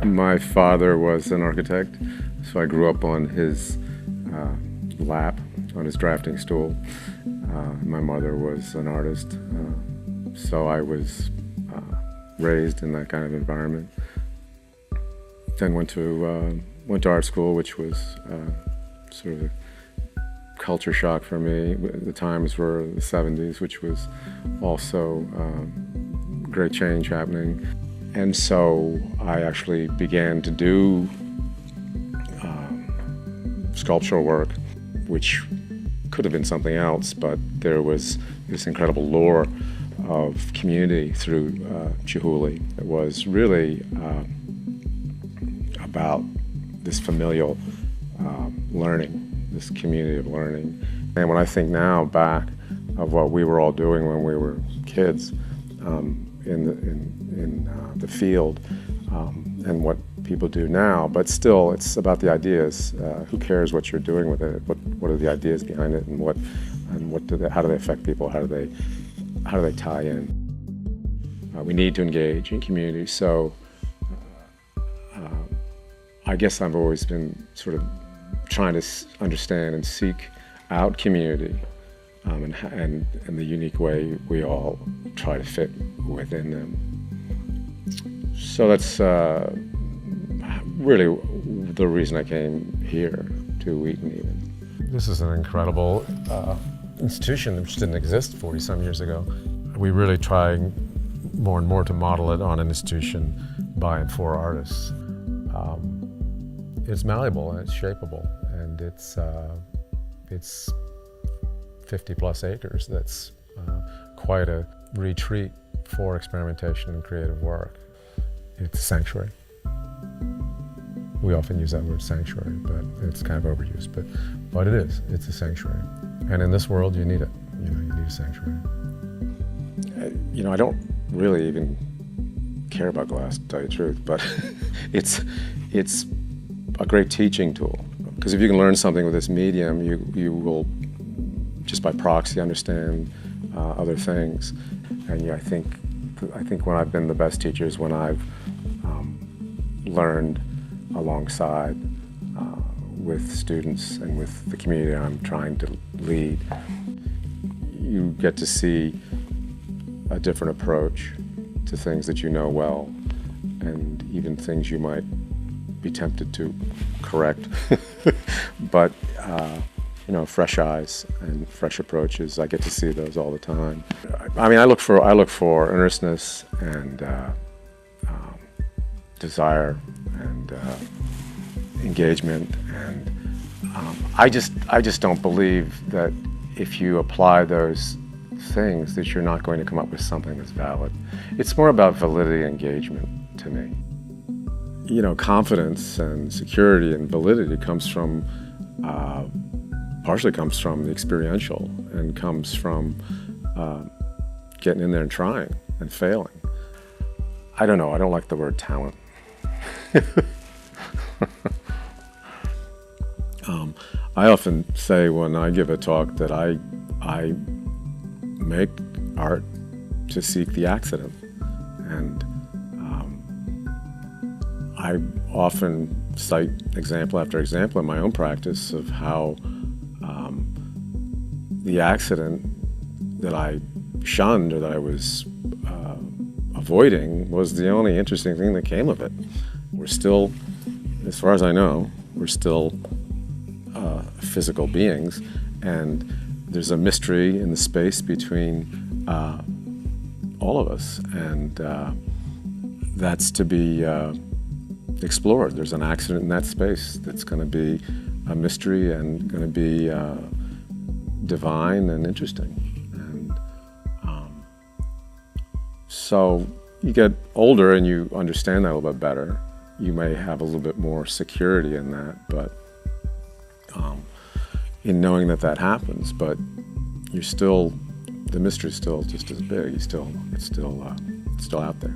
My father was an architect, so I grew up on his lap, on his drafting stool. My mother was an artist, so I was raised in that kind of environment. Then went to art school, which was sort of a culture shock for me. The times were the 70s, which was also great change happening. And so I actually began to do sculptural work, which could have been something else, but there was this incredible lore of community through Chihuly. It was really about this familial learning, this community of learning. And when I think now back of what we were all doing when we were kids in the field and what people do now, but still it's about the ideas. Who cares what you're doing with it? What are the ideas behind it, and how do they affect people? How do they tie in? We need to engage in community. So I guess I've always been sort of trying to understand and seek out community and the unique way we all try to fit within them. So that's really the reason I came here to Wheaton even. This is an incredible institution which didn't exist 40-some years ago. We really try more and more to model it on an institution by and for artists. It's malleable and it's shapeable, and it's 50-plus acres. That's quite a retreat for experimentation and creative work. It's a sanctuary. We often use that word sanctuary, but it's kind of overused. But it is. It's a sanctuary, and in this world, you need it. You need a sanctuary. I don't really even care about glass, to tell you the truth, but it's a great teaching tool, because if you can learn something with this medium, you will just by proxy understand other things. And I think when I've been the best teacher is when I've learned alongside with students and with the community I'm trying to lead. You get to see a different approach to things that you know well, and even things you might be tempted to correct. But fresh eyes and fresh approaches, I get to see those all the time. I mean, I look for earnestness and desire and engagement, and I just don't believe that if you apply those things that you're not going to come up with something that's valid. It's more about validity and engagement to me. Confidence and security and validity partially comes from the experiential, and comes from getting in there and trying and failing. I don't know, I don't like the word talent. I often say when I give a talk that I make art to seek the accident, and I often cite example after example in my own practice of how the accident that I shunned or that I was avoiding was the only interesting thing that came of it. We're still, as far as I know, we're still physical beings, and there's a mystery in the space between all of us, and that's to be explored. There's an accident in that space that's going to be a mystery and going to be divine and interesting. And so you get older and you understand that a little bit better. You may have a little bit more security in that, but in knowing that happens, but the mystery's still just as big. It's still out there.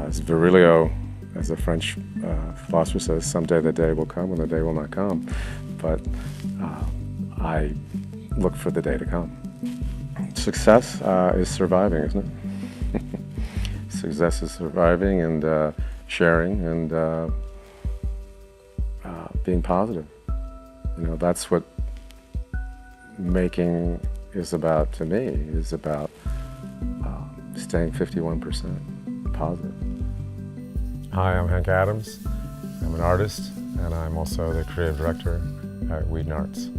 As Virilio, as a French philosopher says, someday the day will come when the day will not come. But I look for the day to come. Success is surviving, isn't it? Success is surviving and sharing and being positive. You know, that's what making is about to me, is about staying 51% positive. Hi, I'm Hank Adams. I'm an artist, and I'm also the creative director at Whedon Arts.